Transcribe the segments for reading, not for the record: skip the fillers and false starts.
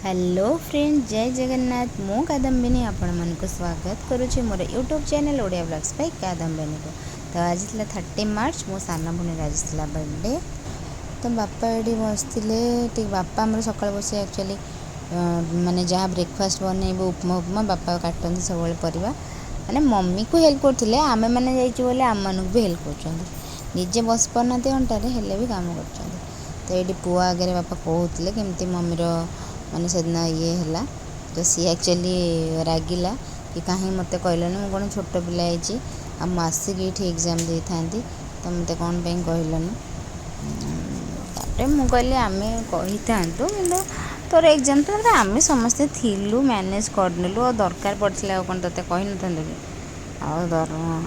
Hello friend, जय जगन्नाथ। मु कादम्बिनी आपण मन को स्वागत करुच्ची मोर YouTube channel Odia blogs by Kadambini को। तो आज 30 मार्च मो सान भूणीर आज बर्थडे। तो बापा ये बसते बापा आम सका बस एक्चुअली माने जहाँ ब्रेकफास्ट बनइब उपमा उपमा बापा काटते सब परिवा माने मम्मी को हेल्प करते आमे मैंने जाइए आम मन भी हेल्प करजे बस पाना अंटारे हेल्ले भी कम कर। तो ये पुआ आगे बापा कहते केमती मम्मीर माने से दिन ये है तो सी एक्चुअली रागिला कि कहीं मत कहलानी मुझे कौन छोट पिला आसिक ये एग्जाम दे था तो मत कौन कहलानी मुझे कहली आम कही था कि तोर एग्जाम तो आम समस्ते थिलु मैनेज करनेलु और दरकार पड़ता कौन ते कही न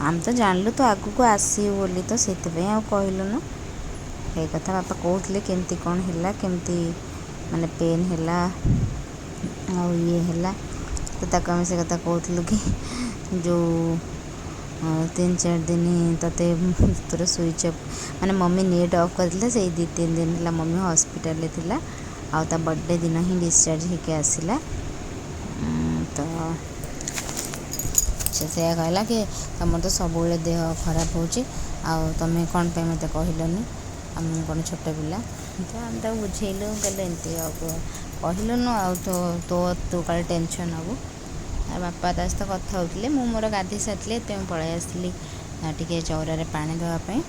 आम तो जानलु तो आगु को आसू बोली तो से कहलुन ये कथा बापा कहते केमती कौन है केमती माने पेन है ये है तो तक आम से कथा कहूँ कि जो 3-4 दिन तोते तोर स्विच अफ माने मम्मी नेट ऑफ करते से 2-3 दिन है मम्मी हॉस्पिटल थी आ बर्थडे दिन ही डिस्चार्ज होके आसला। तो से कहला कि तुम तो सब देह खराब हो तुम्हें कौन पे मत कहलनि आम कौन छोट पिला तो आम तक बुझेलु कहले एमती कहलुन तो तू काले टेंशन हबू बापा ता सहित कथा होते मु मोर गाधे सारी पलि आसली टे चौरारे पानी देवाई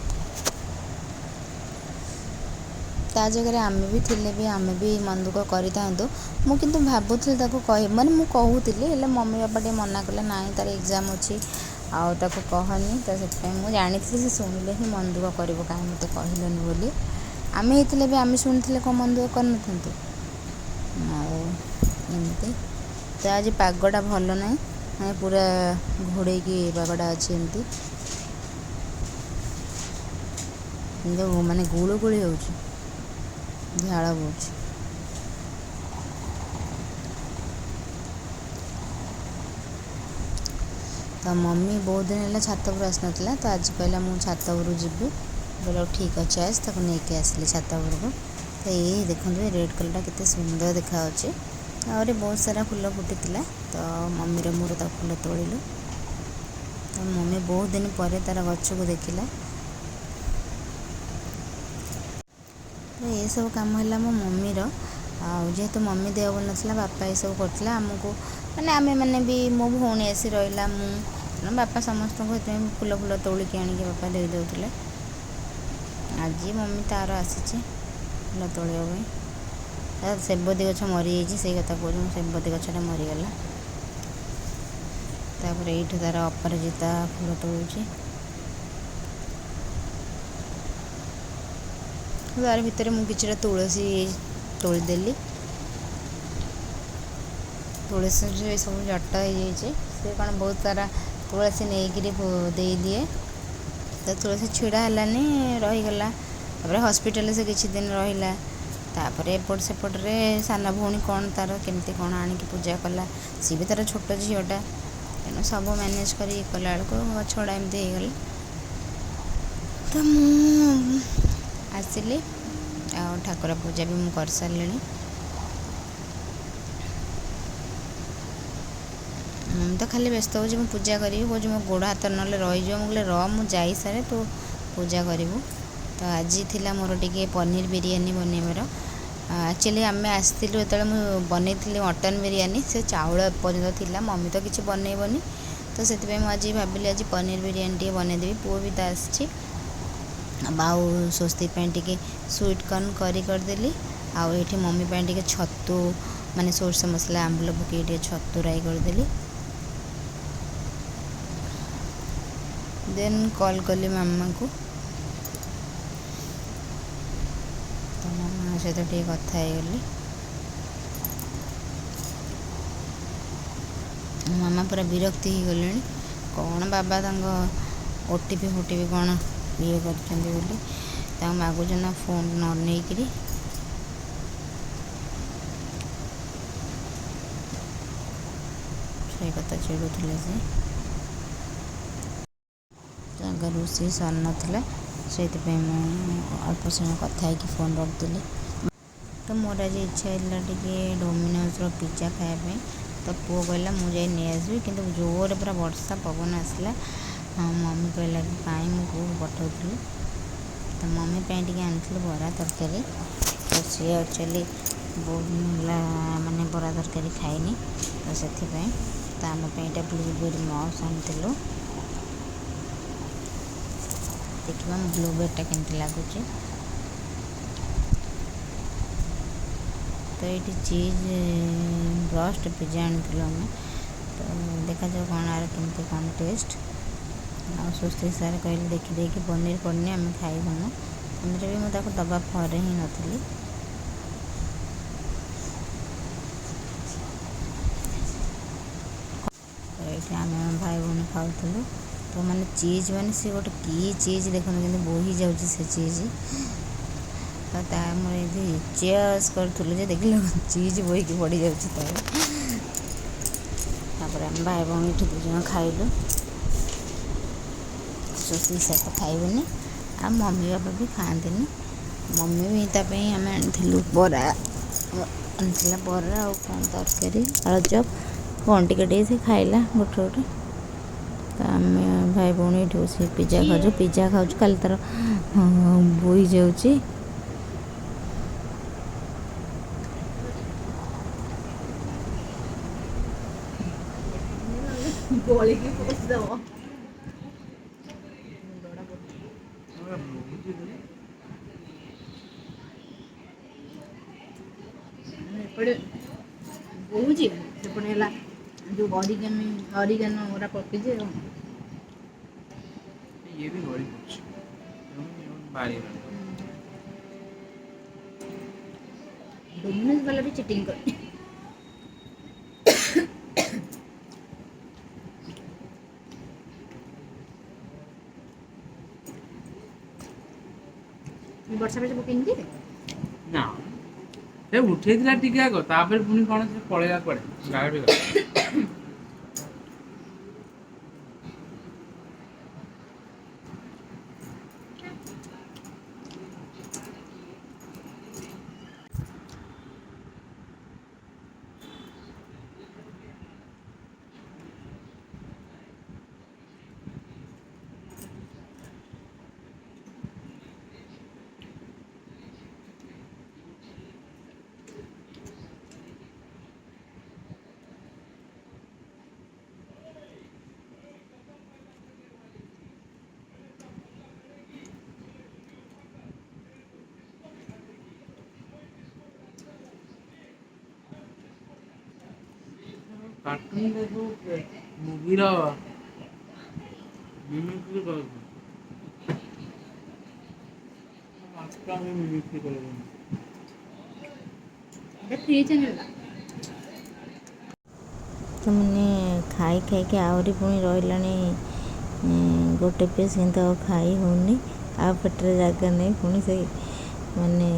ता जगह आम भी थिले भी आम भी मन दुख कर मुझे भावुली कह माने मुझे कहूली मम्मी बापा टे मना कले ना तार एग्जाम अच्छी आउ कहनी तो से जानी से शुणिले ही मन दुख कर कहीं मत कहलनि बोली आम होते भी आम शुणी कौन मन दुख करमती तो आज पागटा भल ना पूरा घोड़े की पागटा अच्छी एमती माने गुलुगुली हो झाड़ बोच तो मम्मी बहुत दिन है छात पर आस ना तो आज कहला मुझे छात पर जी बोले ठीक अच्छे आज तक नहीं आसली छात को। तो ये देखो रेड कलर के सुंदर देखा और बहुत सारा फूल फुटी तो मम्मी मोर तक फूल तोड़िलु तो मम्मी बहुत दिन पर तार गच को देखला तो ये सब कम है मो मम्मीर जेहेतु मम्मी देह भल ना बापा ये सब करते आमको मैंने आम मैंने भी मो भौणी आसी रहा मु बापा समस्त फूल फूल तोलिकी आणिक बापा दे दौले आज मम्मी तार आसी फूल तोड़ा सेबती गछ मरी से कथा कहूँ सेबती गछटा मरीगला तापर ये तार अपराजिता फूल तोड़ुची तार भितर मुझे तुलसी तोड़देली तुलसी सब जट हो से कौन बहुत सारा तुलसी नहीं दे दिए तो तुलसी छिड़ा है रहीगला हॉस्पिटल से किसी दिन रहा तापर एपट सेपटे साना भौणी कौन तार केमती कौन आणिक पूजा कला सी भी तार छोट झीटा तेणु सब मैनेज कर कला बेलू छड़ा एमती हो तो मु आसिली ठाकुर पूजा भी कर सारे तो खाली व्यस्त हो पूजा करी कौन मो गोड़ हाथ ना रही मुझे मुझे सारे तो पूजा करूँ। तो आज थी मोर टे पनीर बिरयानी बनइबार एक्चुअली आम आसलु जो बनई मटन बिरयानी से चाउल पर्यटन थी मम्मी तो किसी बनइबनी तो से आज भाविली आज पनीर बिरयानी टे बनईदेवी पुओ भी तो आसी बाऊ स्वस्ति टे स्वीट कॉर्न करी करदेली आउ ये मम्मी टे छतु माने सोरष मसला आंबुल पकई छतु राई करदेली देन कॉल कली मामा को तो मामा सहित टे कथा गली मामा पूरा विरक्ति हो गले कौन बाबा ओटीपी फोटीपी कौन ये कर मागुच ना फोन न नहीं करी से कथा चिड़ुले से अगर रोषे सर ना से अल्प समय कथा फोन रखी तो मोर आज इच्छा है टे डोमिनोज पिज्जा खायापी। तो पुओ कहला मुझे नहीं आसबि कि जोर पूरा वर्षा पवन आसला। हाँ मम्मी कहला कि कहीं मुझे पुओ पठाऊलु। तो मम्मी टे आनी बरा तरकारी। तो सी एक्चुअली बहुत माने बरा तरकारी खाइनी तो से तो आम ब्लूबेरी मस आनी। देखा ब्लूबेरीटा केमती लगुच। तो ये चीज ब्रस्ट पिज्जा आनी आम। तो देखा जाओ कौन आर केमती कौन टेस्ट। आ सुस्ती सार कहले देखी पनीर पड़नी आम खाइबुन। पनीर भी मुझे दबा फरे ही नी। तो ये आम भाई भौणी खाऊलु। तो माने चीज माने सी गोटे की चीज देखो कि बोही जाऊँ से चीज। तो मोर चेयर्स करूँ जे देख चीज बोई की पड़ जाऊँ। तापर आम भाई भौणी दुज खाइलु। सुशी से तो खाइबुनि आ मम्मी बाबा भी खाती। मम्मी भी तापी आम आनी बरा आनी बरा और कौन तरकारी आलुचप कौन टे से खाइला गोटे गोटे। तो आम भाई भौणी बस पिज्जा खाऊ खाली तार बोई जाऊँ। बोझे जो ऑरिगेनो ओरा पके ये भी बड़ी कुछ भारी डोमिनोज वाला भी चिटिंग कर। वर्षा पे पकईनी ना से उठेइला टिके आगो तापर पुनी कोन से पळेला पड़े गाड़ी कार्टून देखो मूवी रा मिमिक्री कर आजकल में मिमिक्री कर ये फ्री चैनल तो मैंने खाई खाई के आहरी पुणी रही गोटे पीस कि खाई होनी आ पेटे जगह नहीं पुणी से माने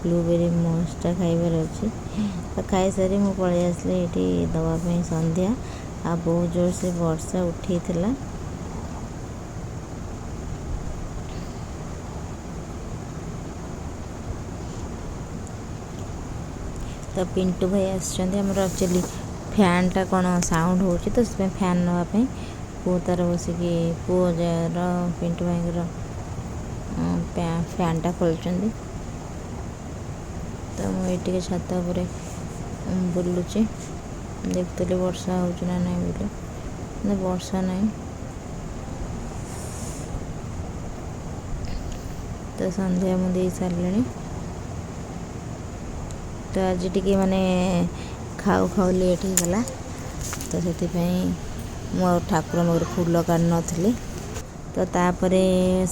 ब्लूबेरी मसटा खाइबार अच्छे। तो खाई सारी मुझे पलि आसली ये दवापाई संध्या आ बहुत जोर से वर्षा उठे। तो पिंटू भाई आमर एक्चुअली फैन टा कौन साउंड हो तो फैन नापी पु तार बसिक पुअर पिंटू भाई फैन टा खोलुं। तो मुझे छात उपर बुलूची देखते वर्षा होना नहीं बोले वर्षा नहीं। तो संध्या मुझे सारे। तो आज टी माने खाऊ खाऊ लेट हो गला। तो से मो ठाकुर मोर फूल काढ़ नी। तो तापर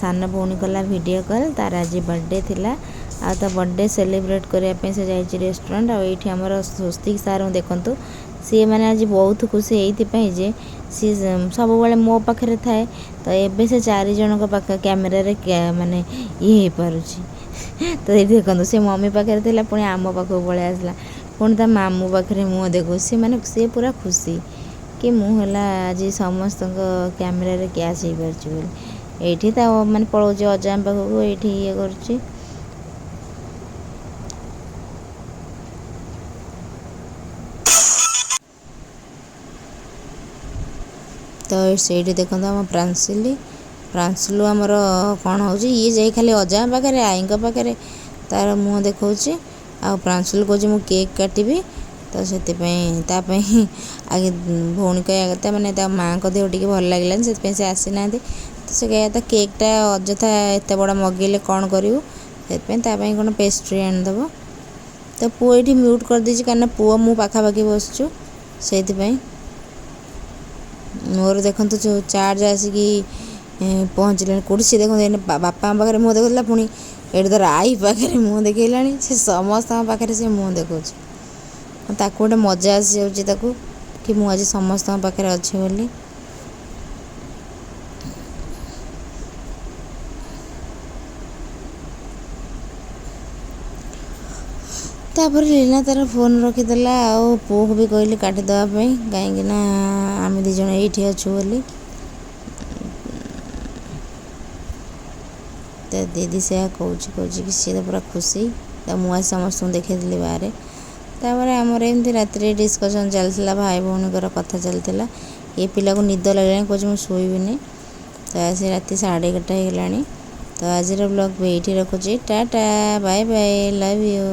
सान भौणी कला वीडियो कॉल तार आज बर्थडे थिला। आ तो बर्थडे सेलिब्रेट करने से जाइए रेस्टोरेंट ये आमर स्वस्तिक सार देखु सी मैंने आज बहुत खुशी ये सी सब मो पाखे थाए। तो ये से 4 जन पाख कैमेरा माने ये हो पारुची। तो ये देखो सी मम्मी पाखे थी पुणी आम पाख पलि आसला पुणी ता मामू पाखे मुँह देखो सी मैंने सी पूरा खुशी कि मुझे आज समस्त कैमेरा कैच हो पार्टी ये माने पलाऊँ अजा पाखक ये कर ତ ସେଇଠି ଦେଖନ୍ତୁ ଆମ ପ୍ରାଂଶୁଲୁ ଆମର କ'ଣ ହେଉଛି, ଇଏ ଯାଇ ଖାଲି ଅଜାଙ୍କ ପାଖରେ ଆଈଙ୍କ ପାଖରେ ତା'ର ମୁହଁ ଦେଖାଉଛି। ଆଉ ପ୍ରାଂଶୁଲୁ କହୁଛି ମୁଁ କେକ୍ କାଟିବି। ତ ସେଥିପାଇଁ ତା ପାଇଁ ଆଗେ ଭଉଣୀ କହିବା କଥା, ମାନେ ତା ମାଆଙ୍କ ଦେହ ଟିକେ ଭଲ ଲାଗିଲାନି, ସେଥିପାଇଁ ସେ ଆସିନାହାନ୍ତି। ତ ସେ କହିବା କଥା କେକ୍ଟା ଅଯଥା ଏତେ ବଡ଼ ମଗେଇଲେ କ'ଣ କରିବୁ, ସେଥିପାଇଁ ତା ପାଇଁ କ'ଣ ପେଷ୍ଟ୍ରି ଆଣିଦେବ। ତ ପୁଅ ଏଇଠି ମ୍ୟୁଟ୍ କରିଦେଇଛି, କାରଣ ପୁଅ ମୁଁ ପାଖାପାଖି ବସିଛୁ ସେଇଥିପାଇଁ। ମୋର ଦେଖନ୍ତୁ ଯେଉଁ ଚାର୍ଜ ଆସିକି ପହଞ୍ଚିଲାଣି କେଉଁଠି, ସେ ଦେଖନ୍ତୁ ଏଇନେ ବାପାଙ୍କ ପାଖରେ ମୁହଁ ଦେଖାଉଥିଲା, ପୁଣି ଏଇଠି ଧର ଆଈ ପାଖରେ ମୁହଁ ଦେଖେଇଲାଣି। ସେ ସମସ୍ତଙ୍କ ପାଖରେ ସେ ମୁହଁ ଦେଖାଉଛି। ତାକୁ ଗୋଟେ ମଜା ଆସିଯାଉଛି ତାକୁ, କି ମୁଁ ଆଜି ସମସ୍ତଙ୍କ ପାଖରେ ଅଛି ବୋଲି। ତାପରେ ଲିନା ତା'ର ଫୋନ୍ ରଖିଦେଲା, ଆଉ ପୁଅକୁ ବି କହିଲି କାଟିଦେବା ପାଇଁ, କାହିଁକିନା ଆମେ ଦୁଇ ଜଣ ଏଇଠି ଅଛୁ ବୋଲି। ତ ଦିଦି ସେୟା କହୁଛି କି ସିଏ ତ ପୁରା ଖୁସି। ତ ମୁଁ ଆଜି ସମସ୍ତଙ୍କୁ ଦେଖେଇଥିଲି ବାହାରେ। ତାପରେ ଆମର ଏମିତି ରାତିରେ ଡିସ୍କସନ୍ ଚାଲିଥିଲା, ଭାଇ ଭଉଣୀଙ୍କର କଥା ଚାଲିଥିଲା। ଏ ପିଲାକୁ ନିଦ ଲାଗିଲାଣି, କହୁଛି ମୁଁ ଶୋଇବିନି। ତ ଆସି ରାତି 11:30 ହେଇଗଲାଣି। ତ ଆଜିର ବ୍ଲଗ୍ ବି ଏଇଠି ରଖୁଛି। Tata, bye bye, love you.